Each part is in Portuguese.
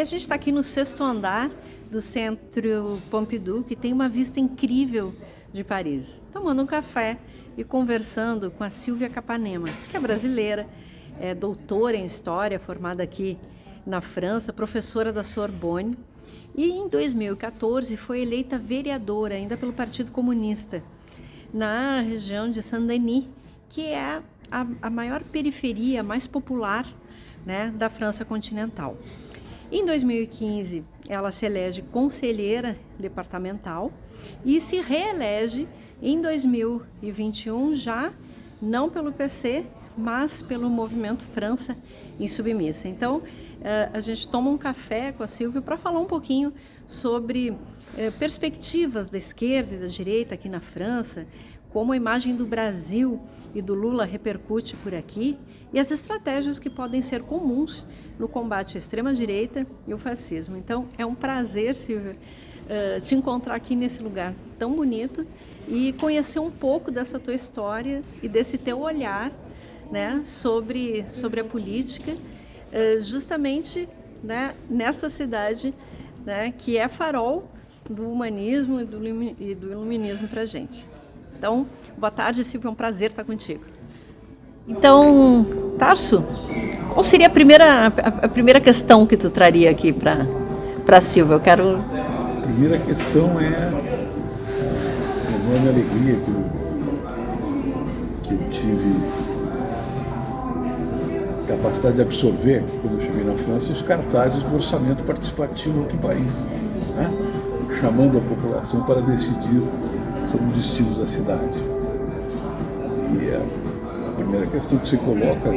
a gente está aqui no 6º andar do Centro Pompidou, que tem uma vista incrível de Paris, tomando um café e conversando com a Silvia Capanema, que é brasileira, é doutora em História, formada aqui na França, professora da Sorbonne, e em 2014 foi eleita vereadora, ainda pelo Partido Comunista, na região de Saint-Denis, que é a maior periferia, mais popular, né, da França continental. Em 2015, ela se elege conselheira departamental e se reelege em 2021, já não pelo PC, mas pelo Movimento França Insubmissa. Então, a gente toma um café com a Silvia para falar um pouquinho sobre perspectivas da esquerda e da direita aqui na França, como a imagem do Brasil e do Lula repercute por aqui e as estratégias que podem ser comuns no combate à extrema-direita e o fascismo. Então, é um prazer, Silvia, te encontrar aqui nesse lugar tão bonito e conhecer um pouco dessa tua história e desse teu olhar, né, sobre a política, justamente, né, nesta cidade, né, que é farol do humanismo e do iluminismo para a gente. Então, boa tarde, Silvia, é um prazer estar contigo. Então, Tarso, qual seria a primeira questão que tu traria aqui para a Silvia? A primeira questão é a enorme alegria que eu tive capacidade de absorver quando eu cheguei na França os cartazes do orçamento participativo aqui no país, né? Chamando a população para decidir sobre os destinos da cidade. E a primeira questão que você coloca,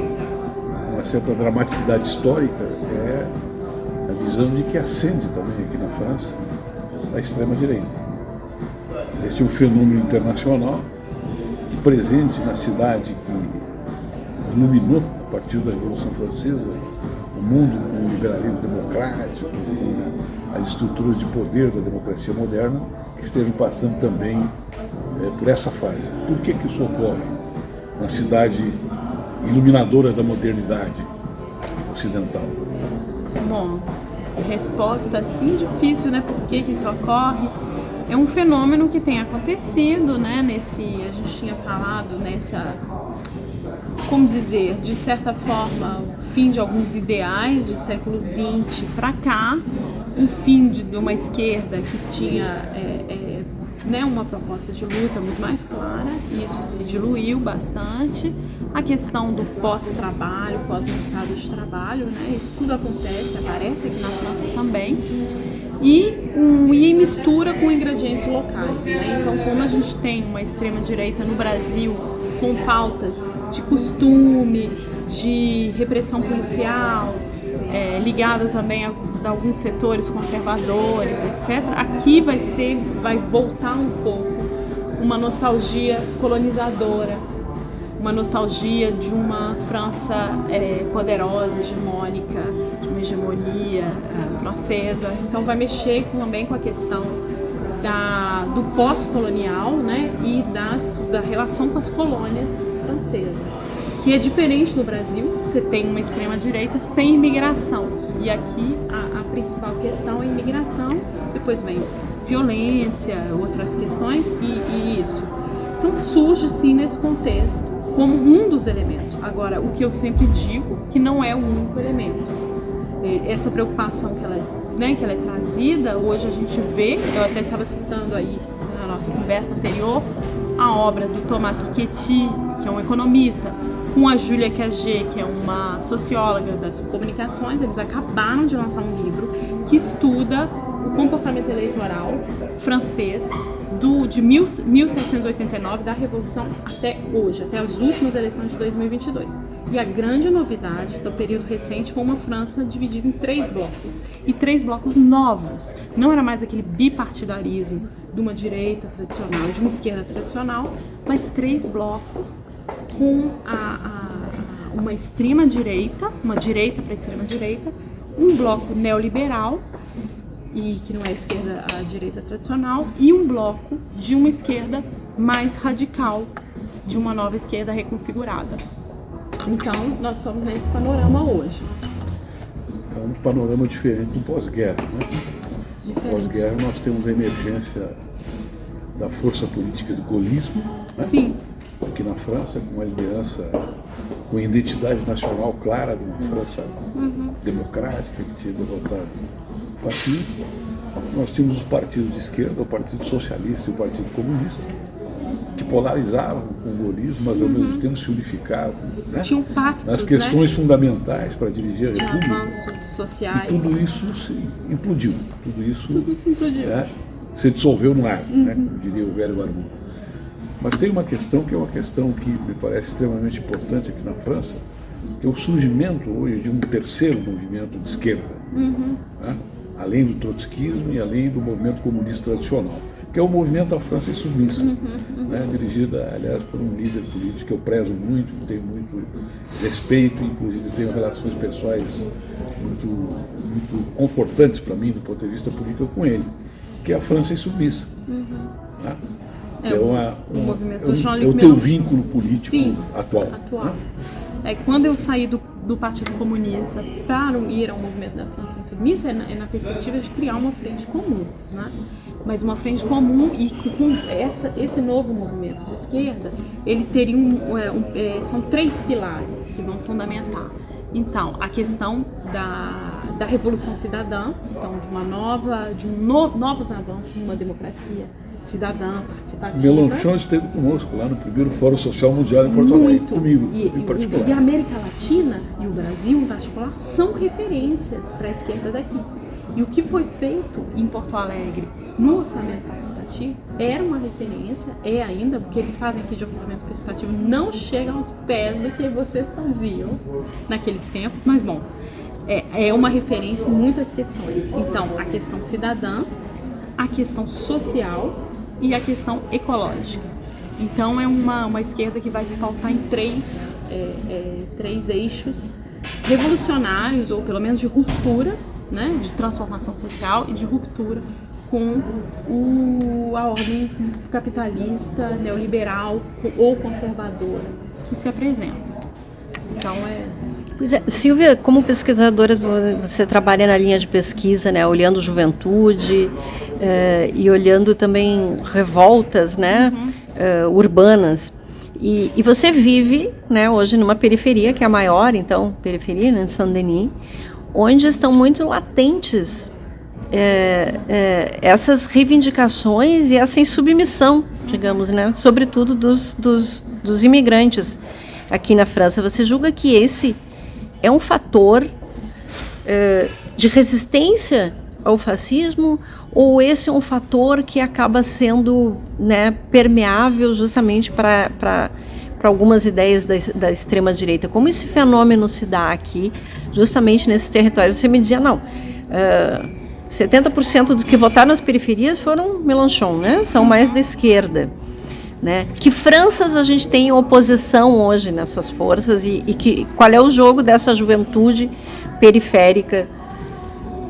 uma certa dramaticidade histórica, é a visão de que ascende também aqui na França a extrema-direita. Este é um fenômeno internacional que, presente na cidade que iluminou, a partir da Revolução Francesa, o mundo com o liberalismo democrático, com as estruturas de poder da democracia moderna, que estejam passando também por essa fase. Por que isso ocorre na cidade iluminadora da modernidade ocidental? Bom, resposta assim difícil, né? Por que isso ocorre? É um fenômeno que tem acontecido, né? A gente tinha falado como dizer, de certa forma, o fim de alguns ideais do século XX para cá, um fim de uma esquerda que tinha né, uma proposta de luta muito mais clara, isso se diluiu bastante. A questão do pós-trabalho, pós-mercado de trabalho, né, isso tudo aparece aqui na França também, e mistura com ingredientes locais, né? Então, como a gente tem uma extrema-direita no Brasil com pautas de costume, de repressão policial, ligado também a alguns setores conservadores, etc. Aqui vai voltar um pouco uma nostalgia colonizadora, uma nostalgia de uma França poderosa, hegemônica, de uma hegemonia francesa. Então vai mexer também com a questão do pós-colonial, né, e da relação com as colônias francesas, que é diferente do Brasil. Você tem uma extrema-direita sem imigração, e aqui a principal questão é a imigração, depois vem violência, outras questões, e isso. Então surge sim nesse contexto como um dos elementos. Agora, o que eu sempre digo, que não é o único elemento. Essa preocupação que ela é trazida, hoje a gente vê, eu até estava citando aí na nossa conversa anterior, a obra do Thomas Piketty, que é um economista, com a Julia Cagé, que é uma socióloga das comunicações. Eles acabaram de lançar um livro que estuda o comportamento eleitoral francês de 1789, da Revolução até hoje, até as últimas eleições de 2022. E a grande novidade do período recente foi uma França dividida em 3 blocos, e 3 blocos novos. Não era mais aquele bipartidarismo de uma direita tradicional e de uma esquerda tradicional, mas 3 blocos com uma extrema-direita, uma direita para extrema-direita, um bloco neoliberal, e que não é a direita tradicional, e um bloco de uma esquerda mais radical, de uma nova esquerda reconfigurada. Então, nós estamos nesse panorama hoje. um panorama diferente do pós-guerra, né? No pós-guerra nós temos a emergência da força política do gaullismo, né? Sim. Aqui na França, com uma liderança, com identidade nacional clara de uma França democrática que tinha derrotado o fascismo. Nós tínhamos os partidos de esquerda, o Partido Socialista e o Partido Comunista, que polarizavam com o gaullismo, mas ao mesmo tempo se unificavam, né? Tinham pactos, nas questões fundamentais para dirigir a de República. avanços sociais. E tudo isso se implodiu. Tudo isso implodiu. né, se dissolveu no ar, né, como diria o velho Barbu. Mas tem uma questão que é uma questão que me parece extremamente importante aqui na França, que é o surgimento hoje de um terceiro movimento de esquerda, né, além do trotskismo e além do movimento comunista tradicional, que é o movimento da França Insubmissa, né, dirigida, aliás, por um líder político que eu prezo muito, que tenho muito respeito, inclusive tenho relações pessoais muito confortantes para mim, do ponto de vista político, com ele, que é a França Insubmissa. Né? Que é o movimento do é o teu vínculo político atual. Né? É, quando eu saí do Partido Comunista para ir ao movimento da França Insubmissa, é na perspectiva de criar uma frente comum, né? Mas uma frente comum e com esse novo movimento de esquerda, ele teria são 3 pilares que vão fundamentar. Então, a questão da revolução cidadã, então novos avanços numa democracia cidadã, participativa. Mélenchon esteve conosco lá no primeiro Fórum Social Mundial em Porto Alegre, comigo, em particular. E a América Latina e o Brasil, em particular, são referências para a esquerda daqui. E o que foi feito em Porto Alegre no orçamento participativo era uma referência, é ainda, porque eles fazem aqui de orçamento participativo, não chega aos pés do que vocês faziam naqueles tempos, mas bom, é uma referência em muitas questões. Então, a questão cidadã, a questão social e a questão ecológica. Então, é uma esquerda que vai se pautar em três eixos revolucionários, ou pelo menos de ruptura, né, de transformação social e de ruptura com a ordem capitalista, neoliberal ou conservadora que se apresenta. Então Pois é, Silvia, como pesquisadora, você trabalha na linha de pesquisa, né, olhando juventude e olhando também revoltas, né, urbanas. E você vive, né, hoje numa periferia, que é a maior, então, periferia, né, de Saint-Denis, onde estão muito latentes essas reivindicações e essa insubmissão, digamos, né, sobretudo dos imigrantes aqui na França. Você julga que esse é um fator de resistência ao fascismo, ou esse é um fator que acaba sendo, né, permeável justamente para algumas ideias da extrema-direita? Como esse fenômeno se dá aqui, justamente nesses territórios? Você me dizia, não, 70% dos que votaram nas periferias foram Mélenchon, né? São mais da esquerda. Né? Que Franças a gente tem em oposição hoje nessas forças qual é o jogo dessa juventude periférica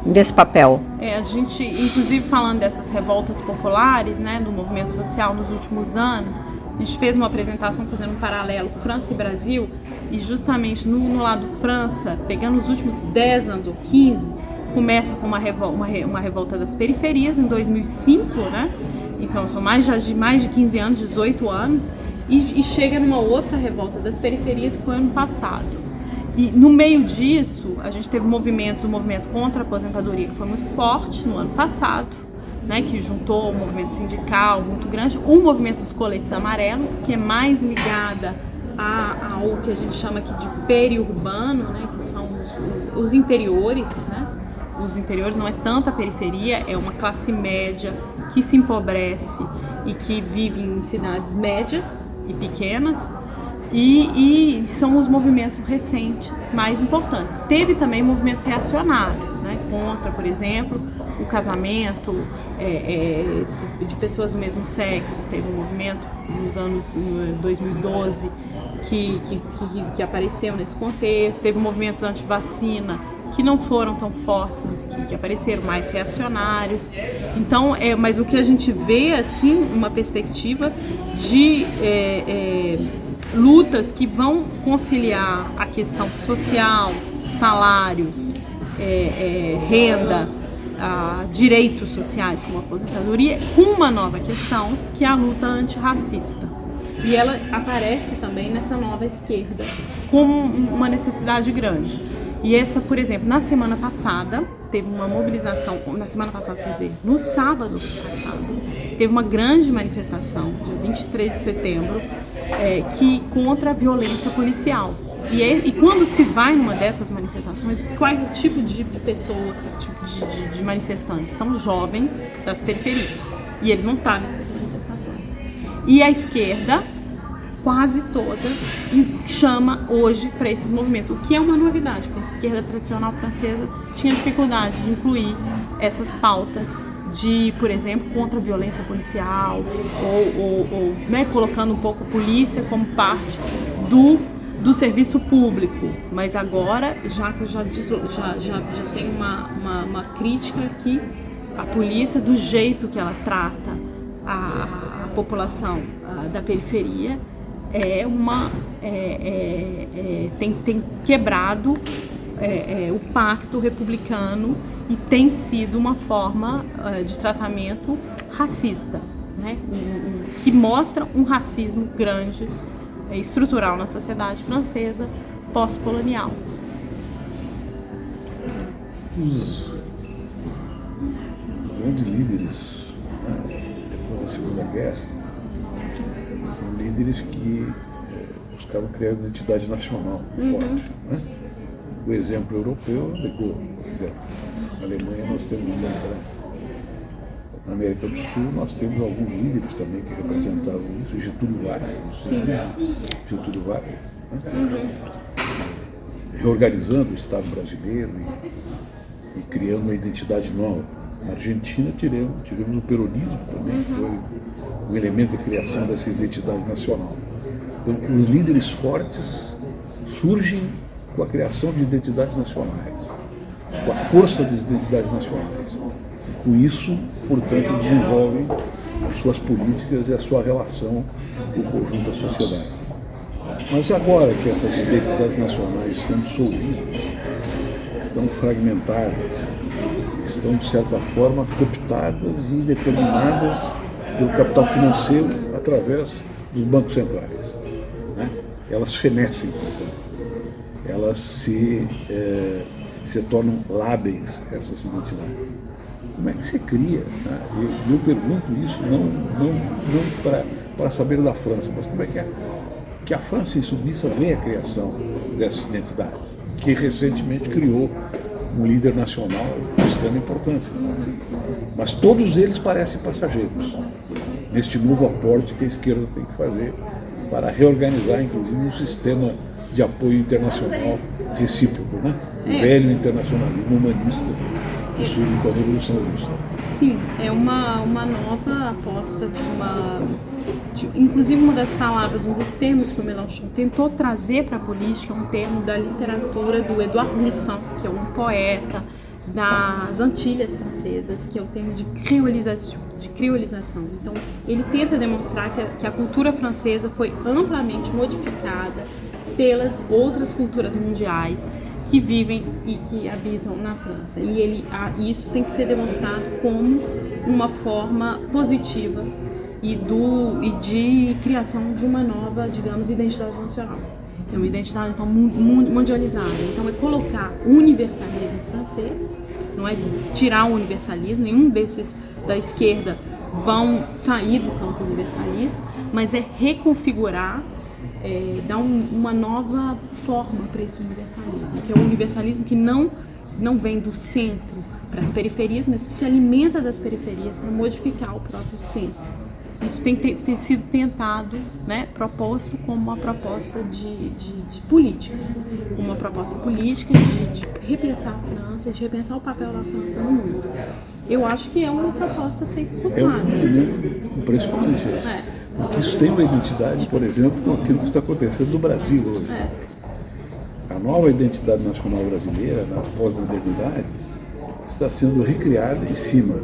nesse papel? A gente, inclusive falando dessas revoltas populares, né, do movimento social nos últimos anos, a gente fez uma apresentação fazendo um paralelo França e Brasil, e justamente no lado França, pegando os últimos 10 anos ou 15, começa com uma revolta das periferias em 2005, né? Então são mais de 15 anos, 18 anos, e chega numa outra revolta das periferias que foi ano passado. E no meio disso, a gente teve um movimento contra a aposentadoria que foi muito forte no ano passado, né, que juntou um movimento sindical muito grande, o movimento dos coletes amarelos, que é mais ligada ao que a gente chama aqui de periurbano, né, que são os interiores, né? Os interiores não é tanto a periferia, é uma classe média que se empobrece e que vive em cidades médias e pequenas, e são os movimentos recentes mais importantes. Teve também movimentos reacionários, né, contra, por exemplo, o casamento de pessoas do mesmo sexo. Teve um movimento nos anos 2012 que apareceu nesse contexto. Teve movimentos anti-vacina que não foram tão fortes, mas que apareceram mais reacionários. Então, mas o que a gente vê, assim, uma perspectiva de lutas que vão conciliar a questão social, salários renda, direitos sociais como aposentadoria, com uma nova questão que é a luta antirracista. E ela aparece também nessa nova esquerda como uma necessidade grande. E essa, por exemplo, na semana passada, teve uma mobilização, no sábado passado, teve uma grande manifestação, dia 23 de setembro, contra a violência policial. E quando se vai numa dessas manifestações, qual é o tipo de pessoa, tipo de manifestantes? São jovens das periferias. E eles vão estar nessas manifestações. E a esquerda, quase toda, chama hoje para esses movimentos, o que é uma novidade, porque a esquerda tradicional francesa tinha dificuldade de incluir essas pautas de, por exemplo, contra a violência policial, ou né, colocando um pouco a polícia como parte do serviço público. Mas agora já tem uma crítica que a polícia, do jeito que ela trata a população da periferia, tem quebrado o pacto republicano e tem sido uma forma de tratamento racista, né? Que mostra um racismo grande, estrutural na sociedade francesa pós-colonial. Os grandes líderes, né, depois da Segunda Guerra, são líderes que buscavam criar uma identidade nacional forte. Né? O exemplo europeu é de Gaulle. Na Alemanha nós temos um Brandt. Na América do Sul nós temos alguns líderes também que representavam isso, Getúlio Vargas, né? Reorganizando o Estado brasileiro e criando uma identidade nova. Na Argentina tivemos o peronismo também, que foi um elemento de criação dessa identidade nacional. Então, os líderes fortes surgem com a criação de identidades nacionais, com a força das identidades nacionais. E com isso, portanto, desenvolvem as suas políticas e a sua relação com o conjunto da sociedade. Mas agora que essas identidades nacionais estão dissolvidas, estão fragmentadas, estão, de certa forma, cooptadas e determinadas pelo capital financeiro através dos bancos centrais, né? Elas fenecem, portanto. Elas se tornam lábeis, essas identidades. Como é que você cria? Né? Eu pergunto isso não para saber da França, mas como é que a França insubmissa vê a criação dessas identidades, que recentemente criou um líder nacional de extrema importância. Mas todos eles parecem passageiros neste novo aporte que a esquerda tem que fazer para reorganizar, inclusive, um sistema de apoio internacional recíproco, né? O velho internacionalismo humanista que surge com a Revolução Russa. Sim, é uma nova aposta inclusive uma das palavras, um dos termos que o Mélenchon tentou trazer para a política, um termo da literatura do Édouard Glissant, que é um poeta das Antilhas francesas, que é o termo de criolização. Então, ele tenta demonstrar que a cultura francesa foi amplamente modificada pelas outras culturas mundiais que vivem e que habitam na França. E isso tem que ser demonstrado como uma forma positiva e de criação de uma nova, digamos, identidade nacional. Que é uma identidade então, mundializada. Então é colocar o universalismo francês, não é tirar o universalismo, nenhum desses da esquerda vão sair do campo universalista, mas é reconfigurar, dar uma nova forma para esse universalismo, que é um universalismo que não vem do centro para as periferias, mas que se alimenta das periferias para modificar o próprio centro. Isso tem sido tentado, né, proposto como uma proposta de política, uma proposta política de repensar a França, de repensar o papel da França no mundo. Eu acho que é uma proposta a ser escutada. É um movimento impressionante isso. Isso tem uma identidade, por exemplo, com aquilo que está acontecendo no Brasil hoje. A nova identidade nacional brasileira, na pós-modernidade, está sendo recriada em cima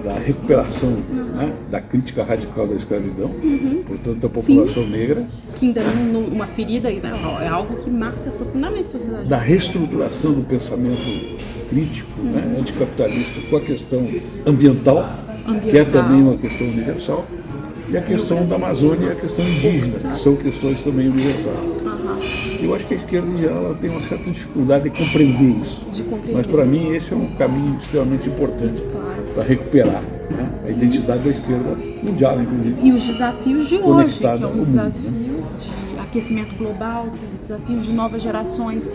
da recuperação, né, da crítica radical da escravidão, portanto, a população negra. Que ainda uma ferida, é algo que marca profundamente a sociedade. Da reestruturação do pensamento crítico, né, anticapitalista, com a questão ambiental, que é também uma questão universal, e a questão da Amazônia e a questão indígena, que são questões também universais. Eu acho que a esquerda, em geral, ela tem uma certa dificuldade de compreender isso. Mas, para mim, esse é um caminho extremamente importante para recuperar, né, a identidade da esquerda mundial, inclusive. E os desafios de hoje, que é um desafio, né, de aquecimento global, que é um desafio de novas gerações,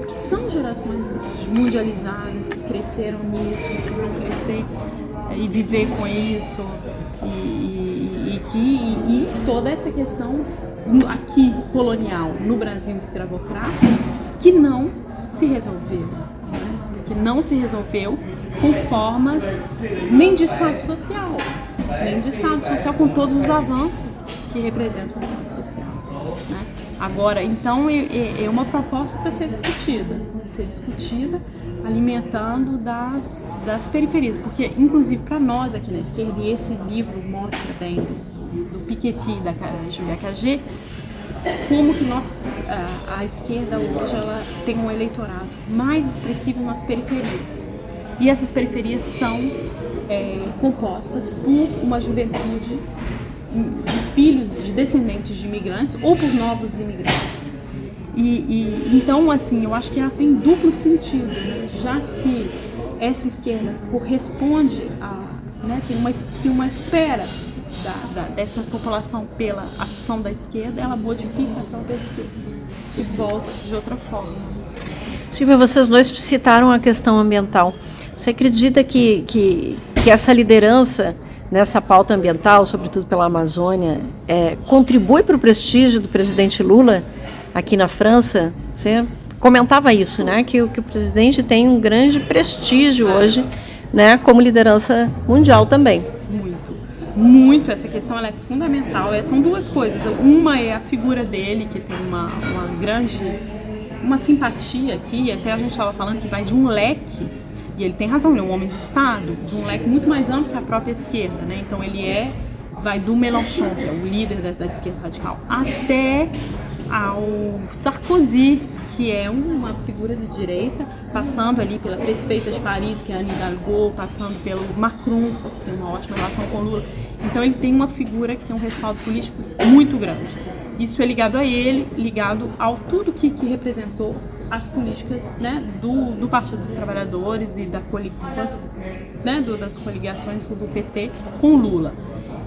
que são gerações mundializadas, que cresceram nisso, que vão crescer e viver com isso, e toda essa questão aqui colonial no Brasil escravocrata que não se resolveu, né? Que não se resolveu com formas nem de Estado social, com todos os avanços que representam o Estado social, né? Agora, então, é uma proposta para ser discutida, alimentando das periferias, porque, inclusive, para nós aqui na esquerda, e esse livro mostra bem do Piketty e da Julia Cagé, como que a esquerda hoje ela tem um eleitorado mais expressivo nas periferias. E essas periferias são compostas por uma juventude de filhos de descendentes de imigrantes ou por novos imigrantes. Então, assim, eu acho que ela tem duplo sentido, né? Já que essa esquerda corresponde tem uma espera dessa população pela ação da esquerda, ela modifica a própria esquerda e volta de outra forma. Silvia, vocês dois citaram a questão ambiental. Você acredita que essa liderança nessa pauta ambiental, sobretudo pela Amazônia, contribui para o prestígio do presidente Lula aqui na França? Você comentava isso, né? Que o presidente tem um grande prestígio hoje, né? Como liderança mundial também. Muito, essa questão ela é fundamental. São duas coisas. Uma é a figura dele, que tem uma simpatia aqui, até a gente estava falando que vai de um leque, e ele tem razão, ele é um homem de Estado, de um leque muito mais amplo que a própria esquerda, né? Então ele vai do Mélenchon, que é o líder da esquerda radical, até ao Sarkozy, que é uma figura de direita, passando ali pela prefeita de Paris, que é a Anne Hidalgo, passando pelo Macron, que tem uma ótima relação com o Lula. Então ele tem uma figura que tem um respaldo político muito grande. Isso é ligado a ele, ligado ao tudo que representou as políticas, né, do Partido dos Trabalhadores e das coligações do PT com o Lula.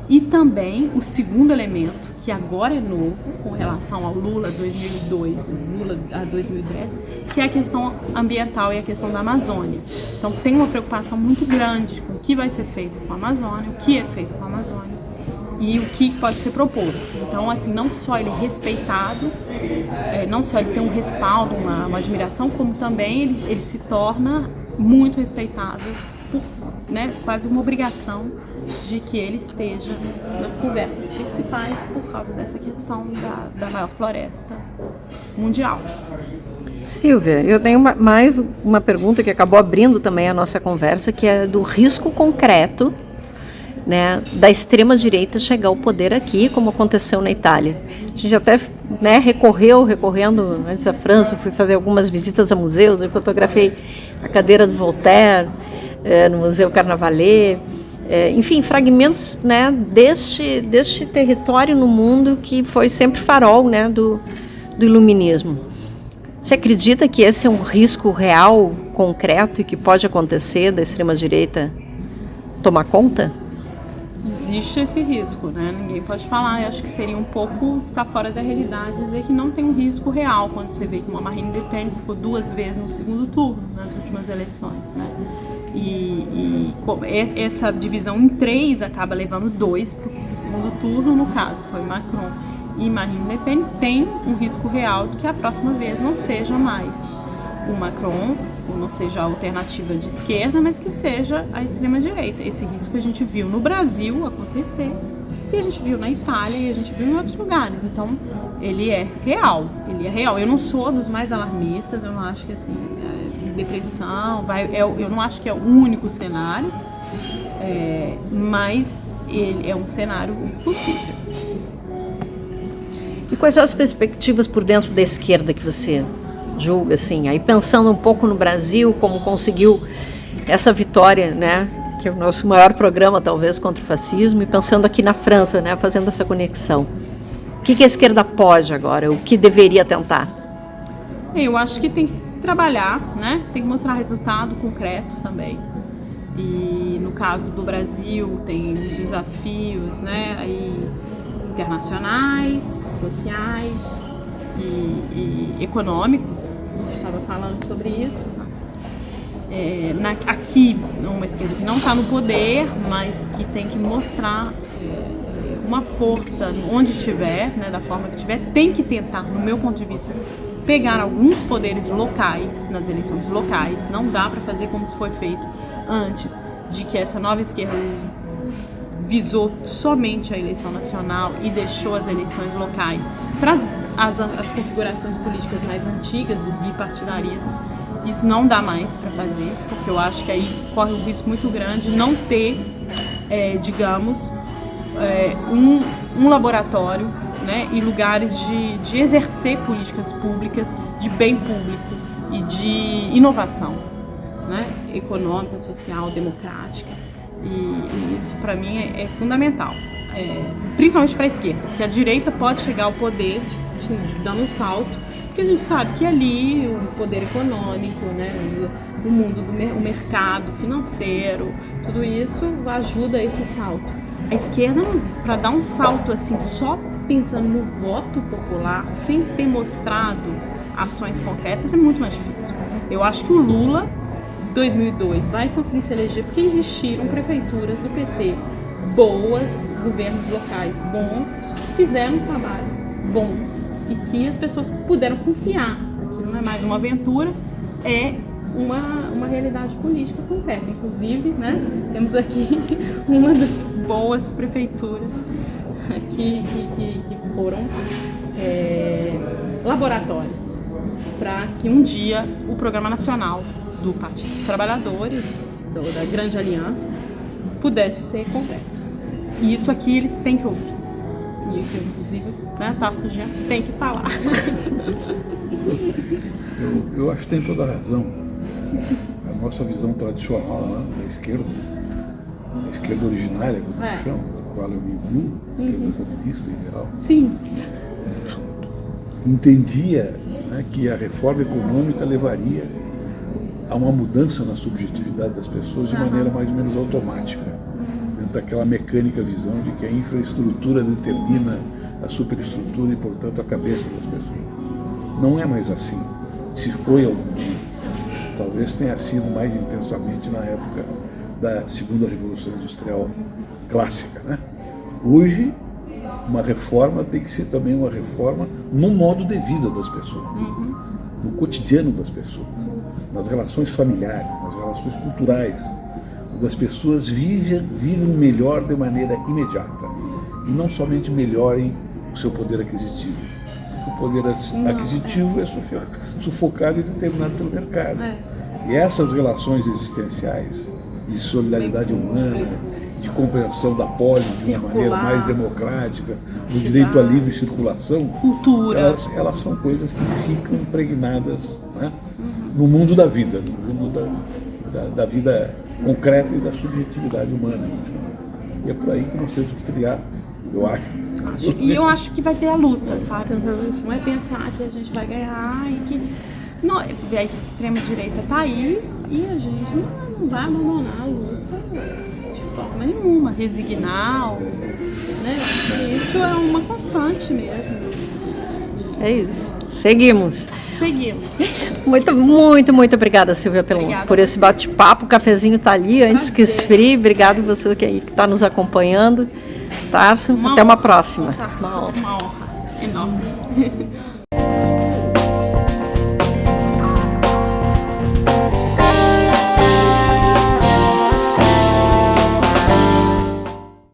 E também o segundo elemento, que agora é novo, com relação ao Lula 2002 e Lula a 2010, que é a questão ambiental e a questão da Amazônia. Então tem uma preocupação muito grande com o que vai ser feito com a Amazônia, o que é feito com a Amazônia e o que pode ser proposto. Então, assim, não só ele é respeitado, não só ele tem um respaldo, uma admiração, como também ele se torna muito respeitado por, né, quase uma obrigação de que ele esteja nas conversas principais por causa dessa questão da maior floresta mundial. Silvia, eu tenho mais uma pergunta que acabou abrindo também a nossa conversa, que é do risco concreto, né, da extrema-direita chegar ao poder aqui, como aconteceu na Itália. A gente até, né, recorrendo antes da França, fui fazer algumas visitas a museus, eu fotografei a cadeira do Voltaire, no Museu Carnavalet, enfim, fragmentos, né, deste território no mundo que foi sempre farol, né, do iluminismo. Você acredita que esse é um risco real, concreto, e que pode acontecer da extrema-direita tomar conta? Existe esse risco, né? Ninguém pode falar. Eu acho que seria um pouco estar fora da realidade dizer que não tem um risco real quando você vê que uma Marine Le Pen ficou 2 vezes no segundo turno nas últimas eleições, né? E essa divisão em 3 acaba levando 2 para o segundo turno, no caso foi Macron e Marine Le Pen. Tem um risco real de que a próxima vez não seja mais o Macron, ou não seja a alternativa de esquerda, mas que seja a extrema-direita. Esse risco a gente viu no Brasil acontecer, e a gente viu na Itália, e a gente viu em outros lugares. Então, ele é real. Eu não sou dos mais alarmistas, eu não acho que, assim, depressão, eu não acho que é o único cenário, mas ele é um cenário possível. E quais são as perspectivas por dentro da esquerda que você julga, assim? Aí pensando um pouco no Brasil, como conseguiu essa vitória, né? Que é o nosso maior programa, talvez, contra o fascismo, e pensando aqui na França, né? Fazendo essa conexão. O que a esquerda pode agora? O que deveria tentar? Eu acho que tem que trabalhar, né? Tem que mostrar resultado concreto também. E no caso do Brasil, tem desafios, né? Aí, internacionais, sociais e econômicos. A gente estava falando sobre isso. Aqui, uma esquerda que não está no poder, mas que tem que mostrar uma força onde estiver, né, da forma que estiver, tem que tentar, no meu ponto de vista, pegar alguns poderes locais nas eleições locais. Não dá para fazer como se foi feito antes, de que essa nova esquerda visou somente a eleição nacional e deixou as eleições locais para as configurações políticas mais antigas do bipartidarismo. Isso não dá mais para fazer, porque eu acho que aí corre um risco muito grande de não ter, digamos, um laboratório, né, e lugares de exercer políticas públicas de bem público e de inovação, né, econômica, social, democrática. E isso, para mim, é fundamental, principalmente para a esquerda, porque a direita pode chegar ao poder dando um salto, porque a gente sabe que ali o poder econômico, né, o mundo o mercado financeiro, tudo isso ajuda a esse salto. A esquerda, para dar um salto assim, só pensando no voto popular, sem ter mostrado ações concretas, é muito mais difícil. Eu acho que o Lula, 2002, vai conseguir se eleger porque existiram prefeituras do PT boas, governos locais bons, que fizeram um trabalho bom e que as pessoas puderam confiar. Aquilo não é mais uma aventura, é uma realidade política concreta. Inclusive, né, temos aqui uma das boas prefeituras que foram laboratórios para que um dia o Programa Nacional do Partido dos Trabalhadores, da Grande Aliança, pudesse ser concreto. E isso aqui eles têm que ouvir. E isso, inclusive, né, Tasso já tem que falar. Eu acho que tem toda a razão. A nossa visão tradicional, né, da esquerda, a esquerda originária, como eu chamo, da qual eu me incluo, a esquerda comunista em geral, Sim. entendia, né, que a reforma econômica levaria a uma mudança na subjetividade das pessoas de maneira mais ou menos automática, dentro daquela mecânica visão de que a infraestrutura determina a superestrutura e, portanto, a cabeça das pessoas. Não é mais assim. Se foi algum dia, talvez tenha sido mais intensamente na época da segunda Revolução Industrial clássica, né? Hoje, uma reforma tem que ser também uma reforma no modo de vida das pessoas, no cotidiano das pessoas, nas relações familiares, nas relações culturais, onde as pessoas vivem melhor de maneira imediata e não somente melhorem o seu poder aquisitivo, porque o poder aquisitivo é sufocado e determinado pelo mercado. E essas relações existenciais de solidariedade humana, de compreensão da polis de uma maneira mais democrática, do direito à livre circulação, cultura, elas são coisas que ficam impregnadas, né, no mundo da vida, no mundo da vida concreta e da subjetividade humana. E é por aí que nós temos que trilhar, eu acho. E eu acho que vai ter a luta, sabe? Não é pensar que a gente vai ganhar e que não, a extrema-direita está aí e a gente não vai abandonar a luta de forma nenhuma, resignar, né? Isso é uma constante mesmo. É isso. Seguimos. Seguimos. Muito obrigada, Silvia, por esse bate-papo. O cafezinho está ali, antes que esfrie. Obrigado você que está nos acompanhando. Tarso, até uma próxima. Uma honra enorme.